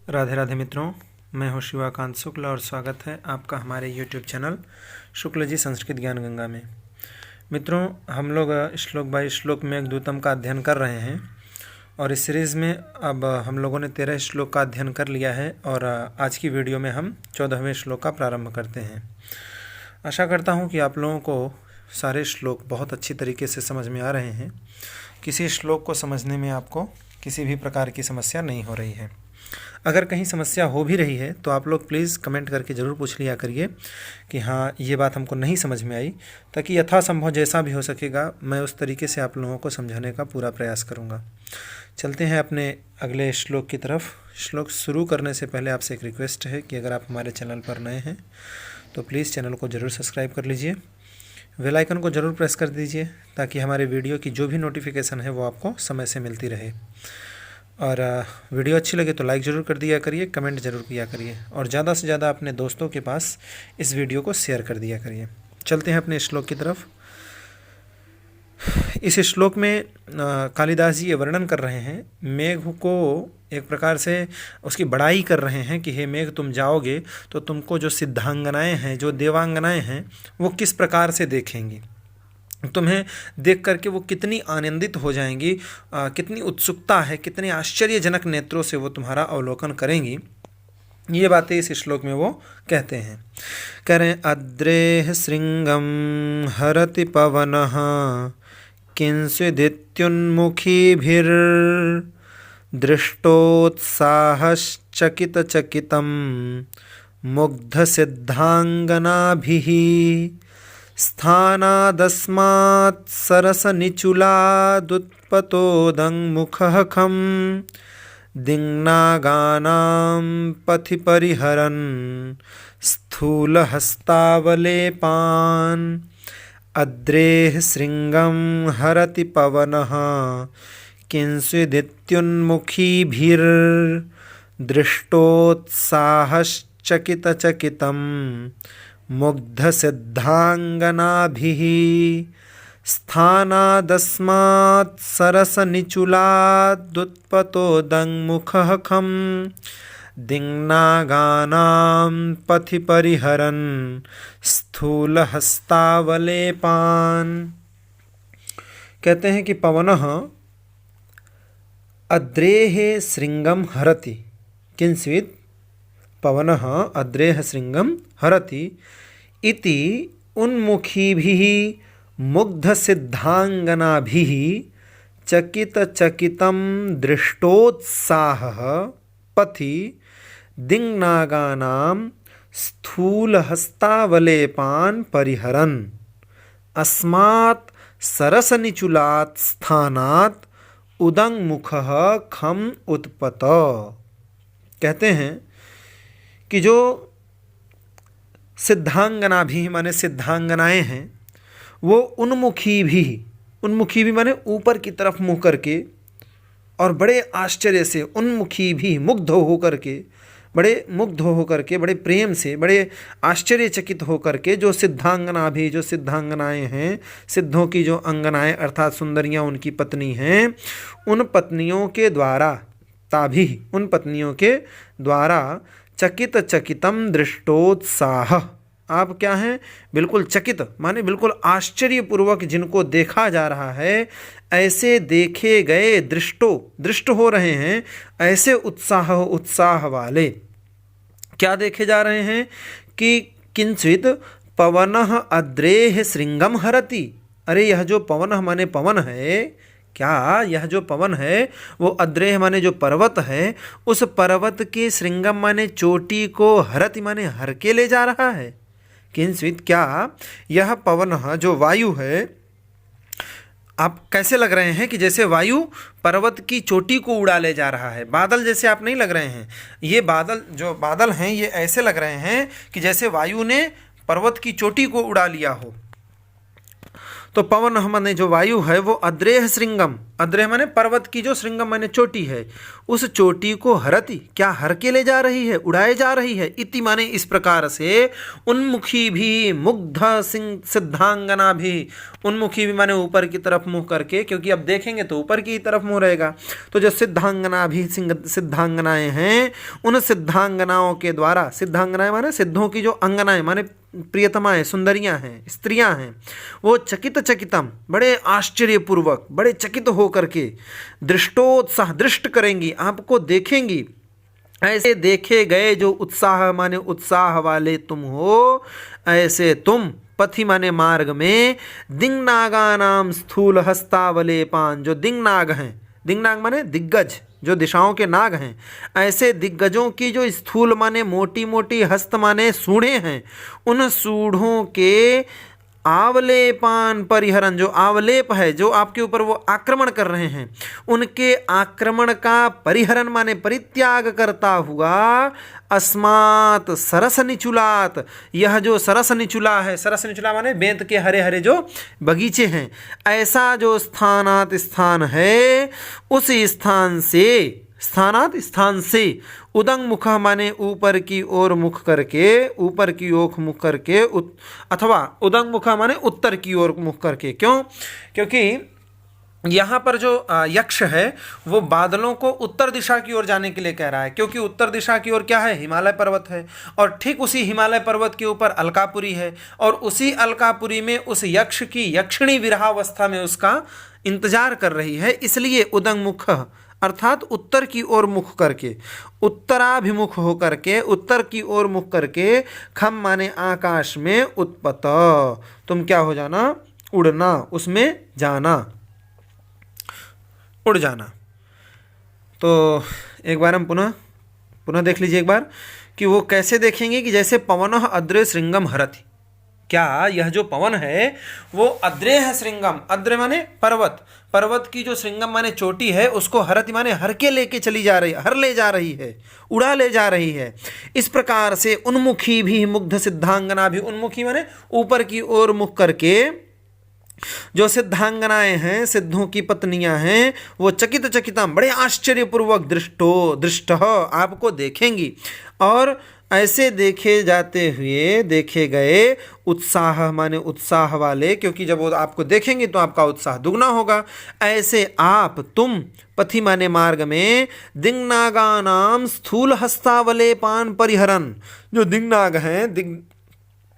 राधे राधे मित्रों, मैं हूँ शिवाकांत शुक्ल और स्वागत है आपका हमारे YouTube चैनल शुक्ल जी संस्कृत ज्ञान गंगा में। मित्रों, हम लोग श्लोक बाय श्लोक मेघदूतम का अध्ययन कर रहे हैं और इस सीरीज़ में अब हम लोगों ने 13 श्लोक का अध्ययन कर लिया है और आज की वीडियो में हम 14वें श्लोक का प्रारंभ करते हैं। आशा करता हूँ कि आप लोगों को सारे श्लोक बहुत अच्छी तरीके से समझ में आ रहे हैं। किसी श्लोक को समझने में आपको किसी भी प्रकार की समस्या नहीं हो रही है। अगर कहीं समस्या हो भी रही है तो आप लोग प्लीज़ कमेंट करके ज़रूर पूछ लिया करिए कि हाँ, ये बात हमको नहीं समझ में आई, ताकि यथासंभव जैसा भी हो सकेगा मैं उस तरीके से आप लोगों को समझाने का पूरा प्रयास करूँगा। चलते हैं अपने अगले श्लोक की तरफ। श्लोक शुरू करने से पहले आपसे एक रिक्वेस्ट है कि अगर आप हमारे चैनल पर नए हैं तो प्लीज़ चैनल को ज़रूर सब्सक्राइब कर लीजिए, बेल आइकन को ज़रूर प्रेस कर दीजिए ताकि हमारे वीडियो की जो भी नोटिफिकेशन है वो आपको समय से मिलती रहे। और वीडियो अच्छी लगे तो लाइक ज़रूर कर दिया करिए, कमेंट ज़रूर किया करिए और ज़्यादा से ज़्यादा अपने दोस्तों के पास इस वीडियो को शेयर कर दिया करिए। चलते हैं अपने श्लोक की तरफ। इस श्लोक में कालिदास जी ये वर्णन कर रहे हैं, मेघ को एक प्रकार से उसकी बड़ाई कर रहे हैं कि हे मेघ, तुम जाओगे तो तुमको जो सिद्धांगनाएँ हैं, जो देवांगनाएँ हैं, वो किस प्रकार से देखेंगी, तुम्हें देख करके वो कितनी आनंदित हो जाएंगी, कितनी उत्सुकता है, कितने आश्चर्यजनक नेत्रों से वो तुम्हारा अवलोकन करेंगी। ये बातें इस श्लोक में वो कहते हैं। कह रहे हैं, अद्रेह श्रृंगम हरति पवनः किंचिदित्युन्मुखीभिर्दृष्टोत्साहश्चकितचकितं मुग्धसिद्धांगनाभिः स्थानादस्मात् सरसनिचुलादुत्पतोदङ्मुखः खं दिङ्नागानां पथि परिहरन् स्थूलहस्तावलेपान्। अद्रेः श्रृंगं हरति पवनः किंचिदित्युन्मुखीभिर्दृष्टोत्साहश्चकितचकितं मुग्धसिद्धांगनाभिः स्थानादस्मात् सरसनिचुलादुत्पतोदङ्मुखः खं दिङ्नागानां पथि परिहरन् स्थूलहस्तावलेपान्। कहते हैं कि पवनः अद्रेः श्रृंगम हरति किंचित् पवनः अद्रेः श्रृंगम हरति इति उन्मुखीभिः मुग्धसिद्धांगनाभिः चकितचकितं दृष्टोत्साहः पथि दिङ्नागानां स्थूलहस्तावलेपान् परिहरन् अस्मात् सरसनिचुलात् स्थानात् उदङ्मुखः खं उत्पत। कहते हैं कि जो सिद्धांगना भी माने सिद्धांगनाएँ हैं, वो उन्मुखी भी माने ऊपर की तरफ मुँह करके और बड़े आश्चर्य से, उन्मुखी भी मुग्ध हो करके, बड़े मुग्ध हो करके, बड़े प्रेम से, बड़े आश्चर्यचकित हो करके जो सिद्धांगना भी, जो सिद्धांगनाएँ हैं, सिद्धों की जो अंगनाएँ अर्थात सुंदरियाँ उनकी पत्नी हैं, उन पत्नियों के द्वारा उन पत्नियों के द्वारा चकित चकितम दृष्टोत्साह, आप क्या हैं, बिल्कुल चकित माने बिल्कुल आश्चर्यपूर्वक जिनको देखा जा रहा है, ऐसे देखे गए दृष्ट हो रहे हैं, ऐसे उत्साह वाले क्या देखे जा रहे हैं कि किंचित पवनः अद्रेः श्रृंगम हरति। अरे यह जो पवन माने पवन है, क्या यह जो पवन है वो अद्रेह माने जो पर्वत है, उस पर्वत के श्रृंगम माने चोटी को हरति माने हर के ले जा रहा है। किंचित क्या यह पवन जो वायु है, आप कैसे लग रहे हैं कि जैसे वायु पर्वत की चोटी को उड़ा ले जा रहा है। बादल जैसे आप नहीं लग रहे हैं, ये जो बादल हैं ये ऐसे लग रहे हैं कि जैसे वायु ने पर्वत की चोटी को उड़ा लिया हो। तो पवन माने जो वायु है वो अद्रेह श्रृंगम, अद्रेह माने पर्वत की जो श्रृंगम माने चोटी है, उस चोटी को हरति, क्या हर के ले जा रही है, उड़ाए जा रही है। इति माने इस प्रकार से, उन्मुखी भी मुग्ध सिद्धांगना भी, उन्मुखी भी माने ऊपर की तरफ मुँह करके, क्योंकि अब देखेंगे तो ऊपर की तरफ मुँह रहेगा। तो जो सिद्धांगना भी सिद्धांगनाएं हैं, उन सिद्धांगनाओं के द्वारा, सिद्धांगनाएं माने सिद्धों की जो अंगनाएं माने प्रियतमाएं, सुंदरियां हैं, स्त्रियां हैं, वो चकित चकितम बड़े आश्चर्यपूर्वक, बड़े चकित हो करके, दृष्टोत्साह दृष्ट करेंगी, आपको देखेंगी। ऐसे देखे गए जो उत्साह माने उत्साह वाले तुम हो, ऐसे तुम पथि माने मार्ग में, दिंगनागा नाम स्थूल हस्तावलेपान, जो दिंगनाग हैं, दिंगनाग माने दिग्गज, जो दिशाओं के नाग हैं, ऐसे दिग्गजों की जो स्थूल माने मोटी मोटी, हस्त माने सूढ़े हैं, उन सूढ़ों के आवलेपान परिहरण, जो आवलेप है, जो आपके ऊपर वो आक्रमण कर रहे हैं, उनके आक्रमण का परिहरण माने परित्याग करता हुआ, अस्मात् सरस निचुलात, यह जो सरस निचुला है, सरस निचुला माने बेंत के हरे हरे जो बगीचे हैं, ऐसा जो स्थानात स्थान है, उस स्थान से, स्थानात स्थान से, उदंग मुख माने ऊपर की ओर मुख करके, ऊपर की ओर मुख करके, अथवा उदंग मुख माने उत्तर की ओर मुख करके। क्यों? क्योंकि यहाँ पर जो यक्ष है वो बादलों को उत्तर दिशा की ओर जाने के लिए कह रहा है, क्योंकि उत्तर दिशा की ओर क्या है, हिमालय पर्वत है, और ठीक उसी हिमालय पर्वत के ऊपर अलकापुरी है, और उसी अलकापुरी में उस यक्ष की यक्षिणी विरहावस्था में उसका इंतजार कर रही है। इसलिए उदंग मुख अर्थात उत्तर की ओर मुख करके, उत्तराभिमुख हो करके, उत्तर की ओर मुख करके, खम माने आकाश में, उत्पत तुम क्या हो जाना, उड़ना, उसमें जाना, उड़ जाना। तो एक बार हम पुनः देख लीजिए एक बार कि वो कैसे देखेंगे, कि जैसे पवनः अद्रे श्रृंगम हरति, क्या यह जो पवन है वो अद्रेह श्रृंगम, अद्रे माने पर्वत, पर्वत की जो श्रृंगम माने चोटी है, उसको हरति माने हर के लेके चली जा रही है, हर ले जा रही है, उड़ा ले जा रही है। इस प्रकार से उन्मुखी भी मुग्ध सिद्धांगना भी, उन्मुखी माने ऊपर की ओर मुख करके, जो सिद्धांगनाएं हैं, सिद्धों की पत्नियां हैं, वो चकित चकितम बड़े आश्चर्यपूर्वक दृष्ट आपको देखेंगी, और ऐसे देखे जाते हुए देखे गए, उत्साह माने उत्साह वाले, क्योंकि जब वो आपको देखेंगे तो आपका उत्साह दुगना होगा। ऐसे आप तुम पथि माने मार्ग में, दिंगनागा नाम स्थूल हस्तावलेपान परिहरन, जो दिंगनाग हैं,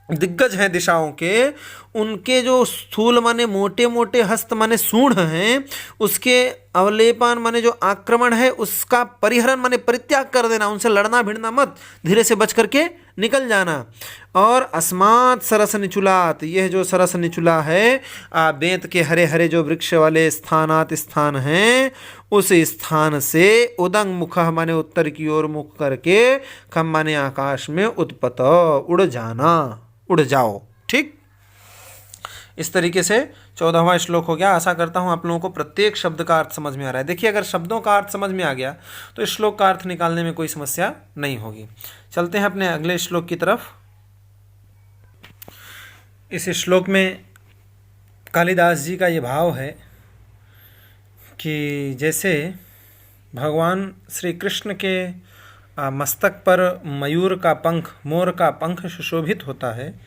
दिग्गज हैं दिशाओं के, उनके जो स्थूल माने मोटे मोटे हस्त माने सूढ़ हैं, उसके अवलेपान माने जो आक्रमण है, उसका परिहरण माने परित्याग कर देना, उनसे लड़ना भिड़ना मत, धीरे से बच करके निकल जाना। और अस्मात् सरस निचुलात, यह जो सरस निचुला है, बेंत के हरे हरे जो वृक्ष वाले स्थानात स्थान हैं, उस स्थान से उदंग मुख माने उत्तर की ओर मुख करके, खम माने आकाश में, उत्पत उड़ जाना, उड़ जाओ। ठीक, इस तरीके से 14वां श्लोक हो गया। आशा करता हूँ आप लोगों को प्रत्येक शब्द का अर्थ समझ में आ रहा है। देखिए, अगर शब्दों का अर्थ समझ में आ गया तो इस श्लोक का अर्थ निकालने में कोई समस्या नहीं होगी। चलते हैं अपने अगले श्लोक की तरफ। इस श्लोक में कालिदास जी का ये भाव है कि जैसे भगवान श्री कृष्ण के मस्तक पर मयूर का पंख, मोर का पंख सुशोभित होता है,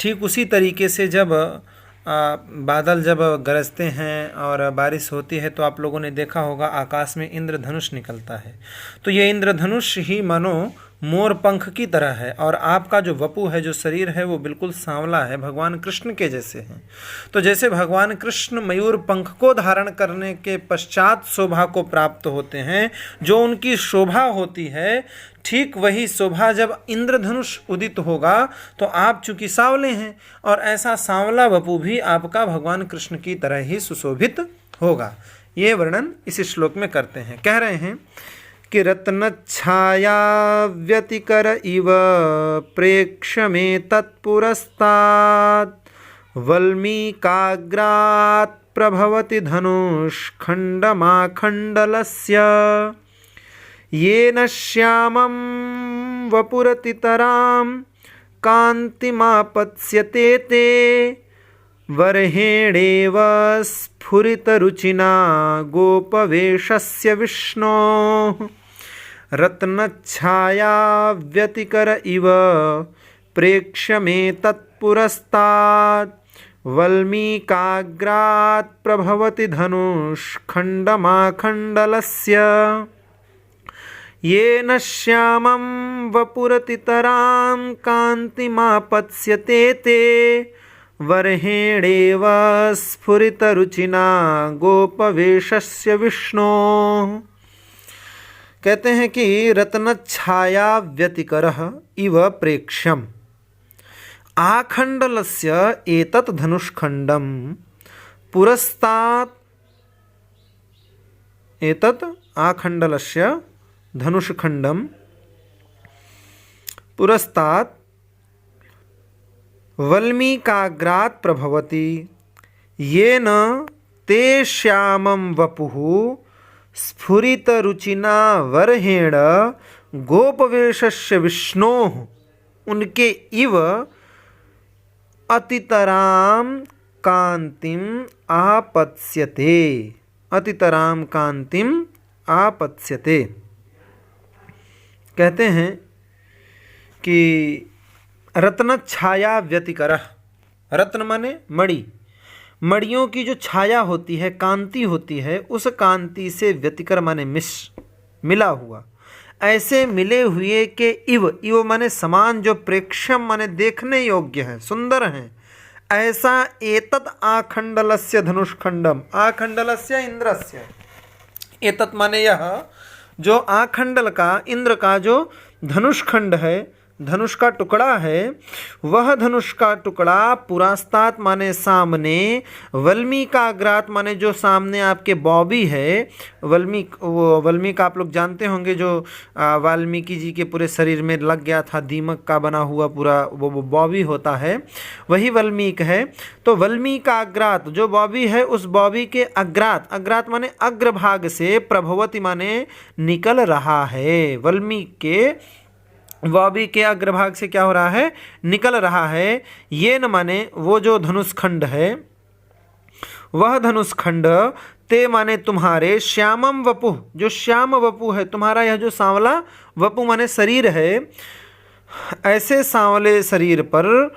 ठीक उसी तरीके से जब बादल जब गरजते हैं और बारिश होती है तो आप लोगों ने देखा होगा आकाश में इंद्रधनुष निकलता है। तो ये इंद्रधनुष ही मानो मोर पंख की तरह है, और आपका जो वपु है, जो शरीर है, वो बिल्कुल सांवला है, भगवान कृष्ण के जैसे हैं। तो जैसे भगवान कृष्ण मयूर पंख को धारण करने के पश्चात शोभा को प्राप्त होते हैं, जो उनकी शोभा होती है, ठीक वही शोभा जब इंद्रधनुष उदित होगा तो आप चूंकि सांवले हैं, और ऐसा सांवला वपु भी आपका भगवान कृष्ण की तरह ही सुशोभित होगा। ये वर्णन इस श्लोक में करते हैं। कह रहे हैं कि रत्नच्छाया व्यतिकर इव प्रेक्ष में तत्पुरस्तात् वल्मीकाग्रात् प्रभवति धनुष्खण्डमाखण्डलस्य येन श्यामं वपुरतितरां कान्तिमापत्स्यते ते वर्हेणेव स्फुरितरुचिना गोपवेशस्य विष्णोः रत्नच्छाया व्यतिकर इव प्रेक्ष्यमेतत्पुरस्तात् वल्मीकाग्रात् प्रभवति धनुष्खण्डमाखण्डलस्य येन श्यामं वपुरतितरां कान्तिमापत्स्यते ते वर्हेणेव स्फुरितरुचिना गोपवेशस्य विष्णोः। कहते हैं कि रत्नच्छाया व्यतिकरः इव प्रेक्ष्यम आखण्डलस्य एतत् धनुष्खण्डं पुरस्तात् एतत् आखण्डलस्य धनुष्खण्डं पुरस्तात् वल्मीकाग्रात् प्रभवति येन ते श्यामं वपुः स्फुरितरुचिना वर्हेण गोपवेशस्य विष्णोः उनके इव अतितरां कांतिम आपत्स्यते अतितरां कांतिम आपत्स्यते। कहते हैं कि रत्नच्छाया व्यतिकरः, रत्न माने मणि, मणियों की जो छाया होती है, कांति होती है, उस कांति से व्यतिकर माने मिला हुआ, ऐसे मिले हुए के इव, इव माने समान, जो प्रेक्ष्यम माने देखने योग्य है, सुंदर हैं, ऐसा एतत् आखंडलस्य धनुष्खंडम, आखंडलस्य इंद्रस्य, एतत् माने यह जो आखंडल का, इंद्र का जो धनुष्खंड है, धनुष का टुकड़ा है, वह धनुष का टुकड़ा पुरास्तात माने सामने, वल्मीकाग्रात माने जो सामने आपके बॉबी है, वल्मीक आप लोग जानते होंगे, जो वाल्मीकि जी के पूरे शरीर में लग गया था, दीमक का बना हुआ पूरा वो बॉबी होता है, वही वल्मीक है। तो वल्मीकाग्रात जो बॉबी है, उस बॉबी के अग्रात, अग्रात माने अग्रभाग से, प्रभवती माने निकल रहा है, वल्मीक के बॉबी के अग्रभाग से क्या हो रहा है, निकल रहा है। ये न माने वो जो धनुष्खंड है, वह धनुष्खंड, ते माने तुम्हारे, श्यामम वपु, जो श्याम वपु है तुम्हारा, यह जो सांवला वपु माने शरीर है, ऐसे सांवले शरीर पर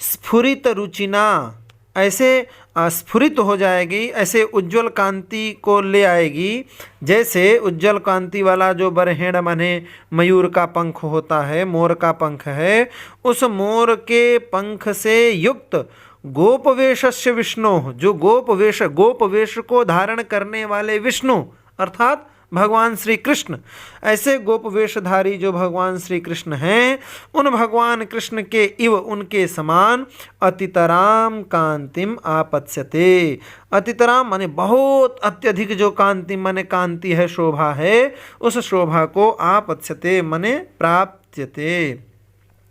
स्फुरित रुचिना, ऐसे स्फुरित हो जाएगी, ऐसे उज्ज्वल कांति को ले आएगी, जैसे उज्ज्वल कांति वाला जो बरहेण माने मयूर का पंख होता है, मोर का पंख है, उस मोर के पंख से युक्त गोपवेशस्य विष्णु, जो गोपवेश को धारण करने वाले विष्णु अर्थात भगवान श्री कृष्ण, ऐसे गोपवेशधारी जो भगवान श्री कृष्ण हैं, उन भगवान कृष्ण के इव, उनके समान, अतितराम कांतिम आपत्स्यते, अतितराम माने बहुत अत्यधिक, जो कांति माने कांति है, शोभा है, उस शोभा को आपत्स्यते माने प्राप्त्यते,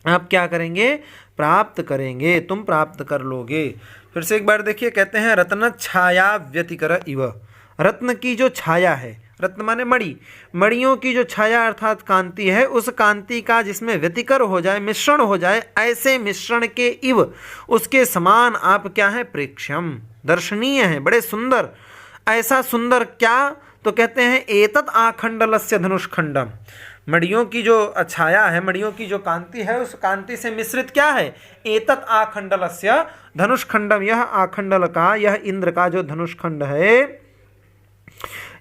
आप क्या करेंगे, प्राप्त करेंगे, तुम प्राप्त कर लोगे। फिर से एक बार देखिए, कहते हैं रत्न छाया व्यतिकर इव, रत्न की जो छाया है, रत्न माने मणि, मणियों की जो छाया अर्थात कांति है, उस कांति का जिसमें व्यतिकर हो जाए, मिश्रण हो जाए, ऐसे मिश्रण के इव, उसके समान आप क्या है, प्रेक्ष्यम, दर्शनीय है, बड़े सुंदर। ऐसा सुंदर क्या, तो कहते हैं एतत् आखंडलस्य धनुष्खंडम, मणियों की जो छाया है, मणियों की जो कांति है, उस कांति से मिश्रित क्या है, एतत् आखंडलस्य धनुष्खंडम, यह आखंडल का, यह इंद्र का जो धनुष्खंड है,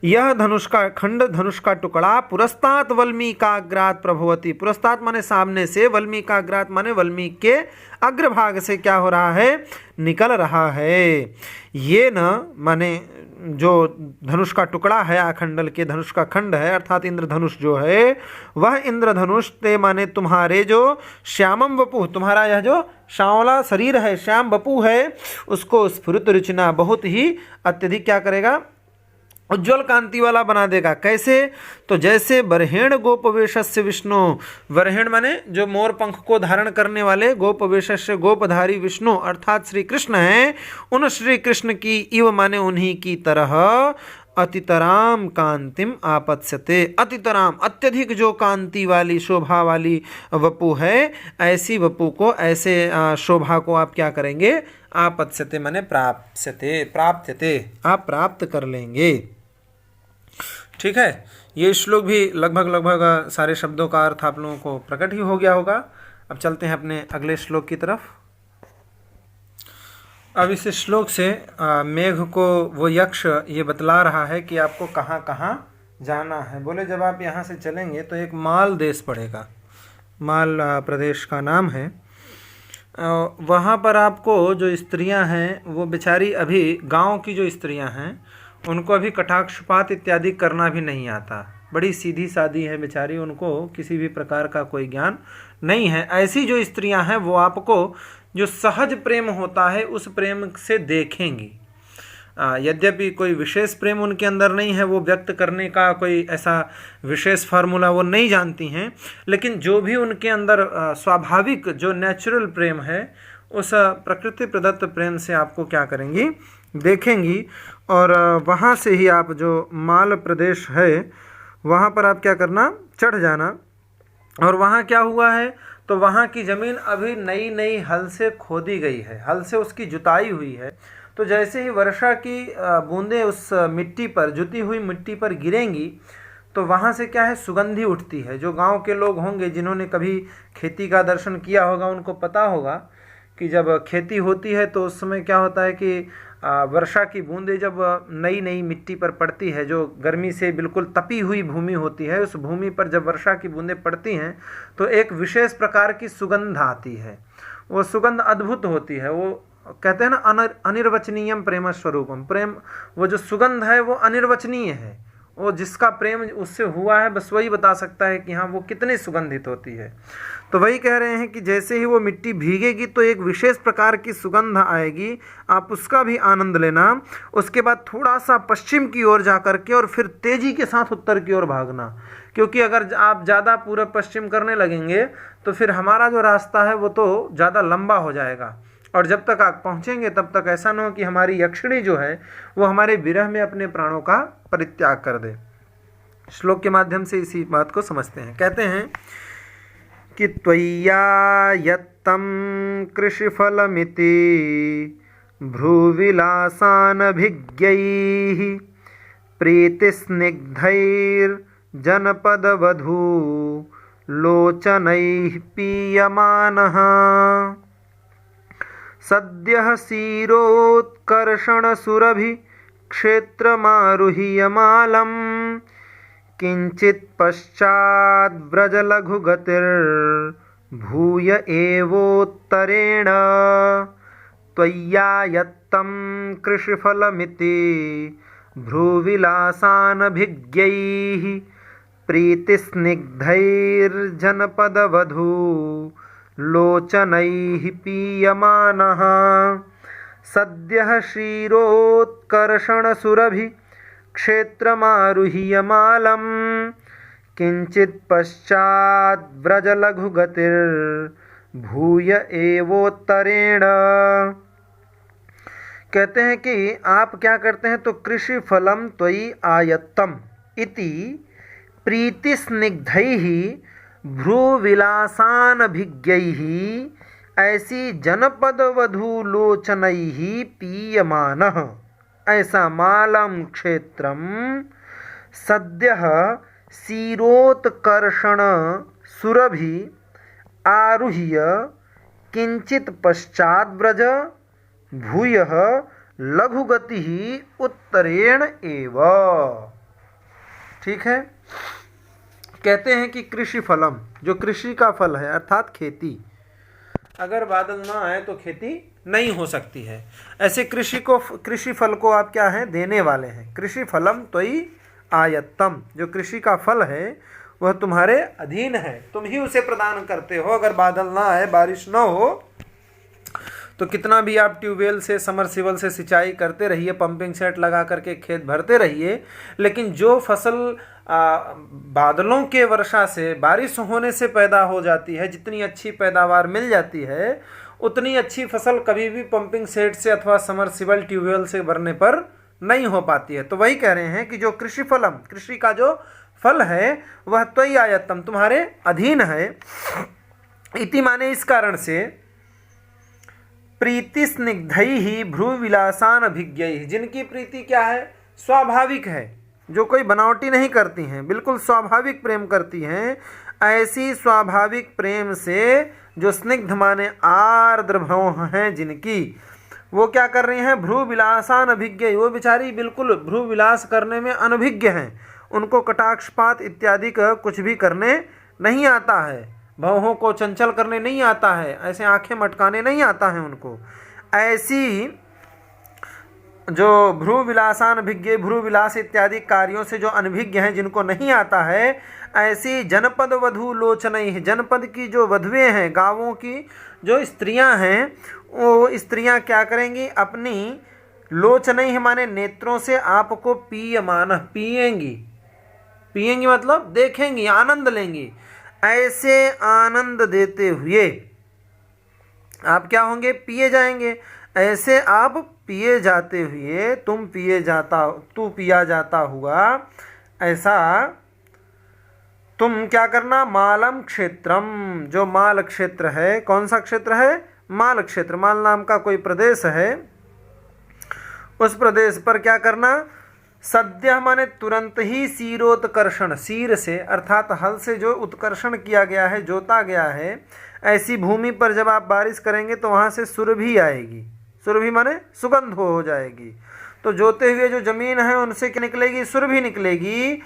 यह धनुष का खंड, धनुष का टुकड़ा, पुरस्तात वल्मीकाग्रात प्रभवती, पुरस्तात माने सामने से, वल्मीकाग्रात माने वल्मीक के अग्रभाग से क्या हो रहा है, निकल रहा है। ये न माने जो धनुष का टुकड़ा है, आखंडल के धनुष का खंड है, अर्थात इंद्रधनुष जो है, वह इंद्रधनुष, ते माने तुम्हारे जो श्यामम वपु, तुम्हारा यह जो सांवला शरीर है, श्याम वपु है, उसको स्फुरित रुचिना, बहुत ही अत्यधिक क्या करेगा, उज्ज्वल कांति वाला बना देगा। कैसे, तो जैसे बरहेण गोपवेशस्य विष्णु, बरहेण माने जो मोर पंख को धारण करने वाले, गोपवेशस्य गोपधारी विष्णु अर्थात श्री कृष्ण हैं, उन श्री कृष्ण की इव माने उन्हीं की तरह अतितराम कांतिम आपत्स्यते। अतितराम अत्यधिक जो कांति वाली शोभा वाली वपु है, ऐसी वपु को, ऐसे शोभा को आप क्या करेंगे? आपत्स्यते माने प्राप्स्यते, प्राप्त्यते, आप प्राप्त कर लेंगे। ठीक है, ये श्लोक भी लगभग सारे शब्दों का अर्थ आप लोगों को प्रकट ही हो गया होगा। अब चलते हैं अपने अगले श्लोक की तरफ। अब इस श्लोक से मेघ को वो यक्ष ये बतला रहा है कि आपको कहाँ कहाँ जाना है। बोले जब आप यहाँ से चलेंगे तो एक माल देश पड़ेगा, माल प्रदेश का नाम है। वहाँ पर आपको जो स्त्रियाँ हैं वो बेचारी, अभी गांव की जो स्त्रियाँ हैं उनको अभी कटाक्षपात इत्यादि करना भी नहीं आता, बड़ी सीधी सादी है बेचारी, उनको किसी भी प्रकार का कोई ज्ञान नहीं है। ऐसी जो स्त्रियां हैं वो आपको जो सहज प्रेम होता है उस प्रेम से देखेंगी। यद्यपि कोई विशेष प्रेम उनके अंदर नहीं है, वो व्यक्त करने का कोई ऐसा विशेष फार्मूला वो नहीं जानती हैं, लेकिन जो भी उनके अंदर स्वाभाविक जो नेचुरल प्रेम है उस प्रकृति प्रदत्त प्रेम से आपको क्या करेंगी? देखेंगी। और वहाँ से ही आप जो माल प्रदेश है वहाँ पर आप क्या करना? चढ़ जाना। और वहाँ क्या हुआ है? तो वहाँ की ज़मीन अभी नई नई हल से खोदी गई है, हल से उसकी जुताई हुई है। तो जैसे ही वर्षा की बूंदें उस मिट्टी पर, जुती हुई मिट्टी पर गिरेंगी तो वहाँ से क्या है? सुगंधी उठती है। जो गांव के लोग होंगे जिन्होंने कभी खेती का दर्शन किया होगा उनको पता होगा कि जब खेती होती है तो उस समय क्या होता है कि वर्षा की बूंदें जब नई नई मिट्टी पर पड़ती है, जो गर्मी से बिल्कुल तपी हुई भूमि होती है, उस भूमि पर जब वर्षा की बूंदें पड़ती हैं तो एक विशेष प्रकार की सुगंध आती है। वो सुगंध अद्भुत होती है। वो कहते हैं ना अनिर्वचनीयम प्रेम स्वरूपम, प्रेम, वो जो सुगंध है वो अनिर्वचनीय है। वो जिसका प्रेम उससे हुआ है बस वही बता सकता है कि हाँ वो कितनी सुगंधित होती है। तो वही कह रहे हैं कि जैसे ही वो मिट्टी भीगेगी तो एक विशेष प्रकार की सुगंध आएगी, आप उसका भी आनंद लेना। उसके बाद थोड़ा सा पश्चिम की ओर जा करके और फिर तेजी के साथ उत्तर की ओर भागना, क्योंकि अगर आप ज़्यादा पूर्व पश्चिम करने लगेंगे तो फिर हमारा जो रास्ता है वो तो ज़्यादा लंबा हो जाएगा, और जब तक आप पहुँचेंगे तब तक ऐसा न हो कि हमारी यक्षिणी जो है वो हमारे विरह में अपने प्राणों का परित्याग कर दे। श्लोक के माध्यम से इसी बात को समझते हैं। कहते हैं कि त्वय्या यत्तं कृषिफलमिति भ्रूविलासानभिज्ञैः प्रीतिस्निग्धैर्जनपदवधू लोचनैः पीयमानः सद्यः क्षीरोत्कर्षणसुरभि क्षेत्रमारुह्यमालम् किंचित् पश्चाद्व्रजलघुगतिर्भूय एवोत्तरेण त्वय्यायत्तं कृषिफलमिति भ्रूविलासानभिज्ञैः प्रीतिस्निग्धैर्जनपदवधू लोचनैः पीयमानः सद्यः क्षीरोत्कर्षणसुरभि क्षेत्रमारुह्यमालम् किंचित् पश्चाद्व्रजलघुगतिर्भूय एवोत्तरेण। कहते हैं कि आप क्या करते हैं? तो कृषि फलम त्वयि आयत्तम इति प्रीतिस्निग्धैः भ्रूविलासानभिज्ञैः ऐसी जनपदवधूलोचनैः पीयमानः ऐसा मालम क्षेत्रम सद्यः क्षीरोत्कर्षण सुरभि आरुह्य किंचित पश्चाद्व्रज भूयः लघुगतिः उत्तरेण एव। ठीक है, कहते हैं कि कृषि फलम, जो कृषि का फल है अर्थात खेती, अगर बादल ना आए तो खेती नहीं हो सकती है। ऐसे कृषि फल को आप क्या हैं? देने वाले हैं। कृषि फलम त्वयि आयत्तम, जो कृषि का फल है वह तुम्हारे अधीन है, तुम ही उसे प्रदान करते हो। अगर बादल ना आए, बारिश ना हो तो कितना भी आप ट्यूबवेल से, समरसीबल से सिंचाई करते रहिए, पंपिंग सेट लगा करके खेत भरते रहिए, लेकिन जो फसल बादलों के वर्षा से, बारिश होने से पैदा हो जाती है, जितनी अच्छी पैदावार मिल जाती है उतनी अच्छी फसल कभी भी पंपिंग सेट से अथवा समरसीबल ट्यूबवेल से भरने पर नहीं हो पाती है। तो वही कह रहे हैं कि जो कृषि फलम, कृषि का जो फल है वह त्वयि आयत्तम, तुम्हारे अधीन है। इति माने इस कारण से, प्रीति स्निग्धई ही भ्रू विलासान अभिज्ञई, जिनकी प्रीति क्या है, स्वाभाविक है, जो कोई बनावटी नहीं करती हैं, बिल्कुल स्वाभाविक प्रेम करती हैं, ऐसी स्वाभाविक प्रेम से जो स्निग्ध माने आर्द्र भव हैं जिनकी, वो क्या कर रही हैं, भ्रू विलासान अभिज्ञ, वो बेचारी बिल्कुल भ्रू विलास करने में अनभिज्ञ हैं, उनको कटाक्षपात इत्यादि का कुछ भी करने नहीं आता है, भवों को चंचल करने नहीं आता है, ऐसे आंखें मटकाने नहीं आता है उनको। ऐसी जो भ्रू विलासान अभिज्ञ, भ्रू विलास इत्यादि कार्यों से जो अनभिज्ञ हैं, जिनको नहीं आता है, ऐसी जनपद वधू लोचनई, जनपद की जो वधुएं हैं, गांवों की जो स्त्रियां हैं, वो स्त्रियां क्या करेंगी, अपनी लोचनई माने नेत्रों से आपको पीयमान, पिएंगी, पिएंगी मतलब देखेंगी, आनंद लेंगी। ऐसे आनंद देते हुए आप क्या होंगे, पिए जाएंगे। ऐसे आप पिए जाते हुए, तू पिया जाता हुआ, ऐसा तुम क्या करना, मालम क्षेत्रम, जो माल क्षेत्र है, कौन सा क्षेत्र है, माल क्षेत्र, माल नाम का कोई प्रदेश है, उस प्रदेश पर क्या करना, सद्य माने तुरंत ही शीरोत्कर्षण, शीर से अर्थात हल से जो उत्कर्षण किया गया है, जोता गया है, ऐसी भूमि पर जब आप बारिश करेंगे तो वहाँ से सुरभि आएगी, सुरभि माने सुगंध हो जाएगी। तो जोते हुए जो जमीन है उनसे क्या निकलेगी, सुरभि निकलेगी।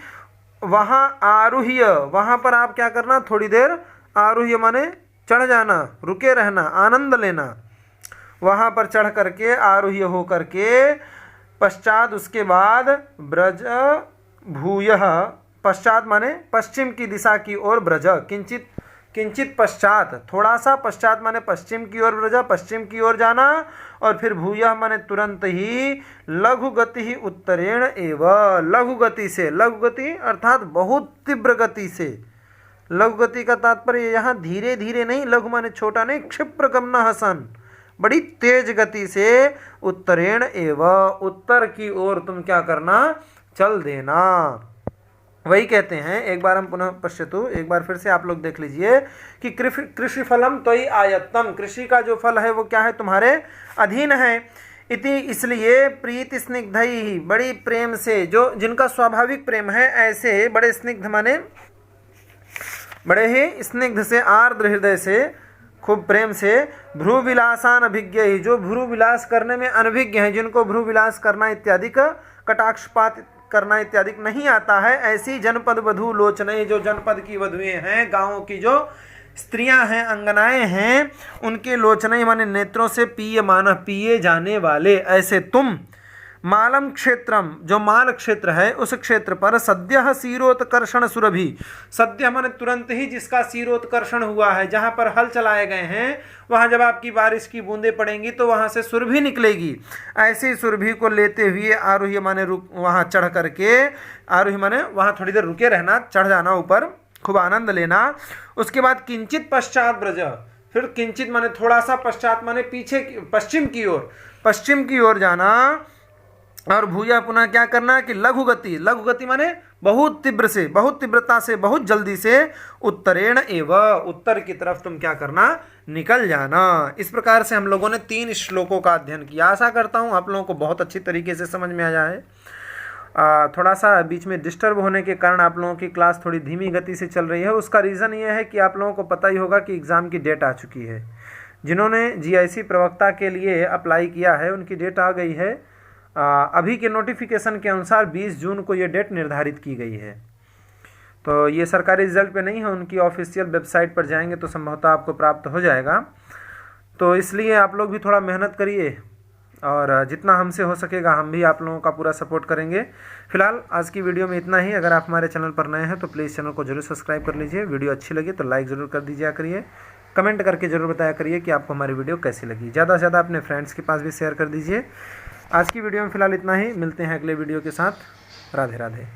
वहाँ आरूह्य, वहाँ पर आप क्या करना, थोड़ी देर आरूह्य माने चढ़ जाना, रुके रहना, आनंद लेना, वहाँ पर चढ़ करके आरूह्य हो करके, पश्चात उसके बाद ब्रज भूयः, पश्चात माने पश्चिम की दिशा की ओर, ब्रज किंचित, किंचित पश्चात, थोड़ा सा पश्चात माने पश्चिम की ओर, ब्रज पश्चिम की ओर जाना, और फिर भूयः माने तुरंत ही, लघु गति ही उत्तरेण एव, लघु गति से, लघु गति अर्थात बहुत तीव्र गति से, लघु गति का तात्पर्य यहाँ धीरे धीरे नहीं, लघु माने छोटा नहीं, क्षिप्र गमन हसन, बड़ी तेज गति से, उत्तरेण एव, उत्तर की ओर तुम क्या करना, चल देना। वही कहते हैं, एक बार हम पुनः पश्यतु, एक बार फिर से आप लोग देख लीजिए कि कृषि फलम त्वयि आयत्तम, कृषि का जो फल है वो क्या है, तुम्हारे अधीन है। इति इसलिए प्रीति स्निग्धई, बड़ी प्रेम से, जो जिनका स्वाभाविक प्रेम है, ऐसे बड़े स्निग्ध माने बड़े ही स्निग्ध से, आर्द्र हृदय से, खूब प्रेम से, भ्रू विलासान अभिज्ञ, जो भ्रू विलास करने में अनभिज्ञ हैं, जिनको भ्रू विलास करना इत्यादि का, कटाक्षपात करना इत्यादि नहीं आता है, ऐसी जनपद वधू लोचनई, जो जनपद की वधुएं हैं, गांवों की जो स्त्रियां हैं, अंगनाएं हैं, उनके लोचनई माने नेत्रों से पीयमान, पिए जाने वाले, ऐसे तुम मालम क्षेत्रम, जो माल क्षेत्र है, उस क्षेत्र पर सद्य शीरोत्कर्षण सुरभि, सद्य माने तुरंत ही जिसका शीरोत्कर्षण हुआ है, जहाँ पर हल चलाए गए हैं, वहाँ जब आपकी बारिश की बूंदें पड़ेंगी तो वहाँ से सुरभि निकलेगी। ऐसी सुरभि को लेते हुए आरोह्य माने रुक, वहाँ चढ़ करके, आरोह्य माने वहाँ थोड़ी देर रुके रहना, चढ़ जाना ऊपर, खूब आनंद लेना। उसके बाद किंचित पश्चात ब्रज, फिर किंचित माने थोड़ा सा, पश्चात माने पीछे, पश्चिम की ओर, पश्चिम की ओर जाना, और भूया पुनः क्या करना कि लघु गति, लघु गति माने बहुत तीव्र से, बहुत तीव्रता से, बहुत जल्दी से, उत्तरेण एव, उत्तर की तरफ तुम क्या करना, निकल जाना। इस प्रकार से हम लोगों ने 3 श्लोकों का अध्ययन किया। आशा करता हूँ आप लोगों को बहुत अच्छी तरीके से समझ में आया है। थोड़ा सा बीच में डिस्टर्ब होने के कारण आप लोगों की क्लास थोड़ी धीमी गति से चल रही है। उसका रीज़न ये है कि आप लोगों को पता ही होगा कि एग्ज़ाम की डेट आ चुकी है। जिन्होंने GIC प्रवक्ता के लिए अप्लाई किया है उनकी डेट आ गई है। अभी के नोटिफिकेशन के अनुसार 20 जून को ये डेट निर्धारित की गई है। तो ये सरकारी रिजल्ट पे नहीं है, उनकी ऑफिशियल वेबसाइट पर जाएंगे तो संभवतः आपको प्राप्त हो जाएगा। तो इसलिए आप लोग भी थोड़ा मेहनत करिए और जितना हमसे हो सकेगा हम भी आप लोगों का पूरा सपोर्ट करेंगे। फिलहाल आज की वीडियो में इतना ही। अगर आप हमारे चैनल पर नए हैं तो प्लीज़ चैनल को जरूर सब्सक्राइब कर लीजिए। वीडियो अच्छी लगी तो लाइक ज़रूर कर दीजिए करिए। कमेंट करके ज़रूर बताया करिए कि आपको हमारी वीडियो कैसी लगी। ज़्यादा से ज़्यादा अपने फ्रेंड्स के पास भी शेयर कर दीजिए। आज की वीडियो में फ़िलहाल इतना ही। मिलते हैं अगले वीडियो के साथ। राधे राधे।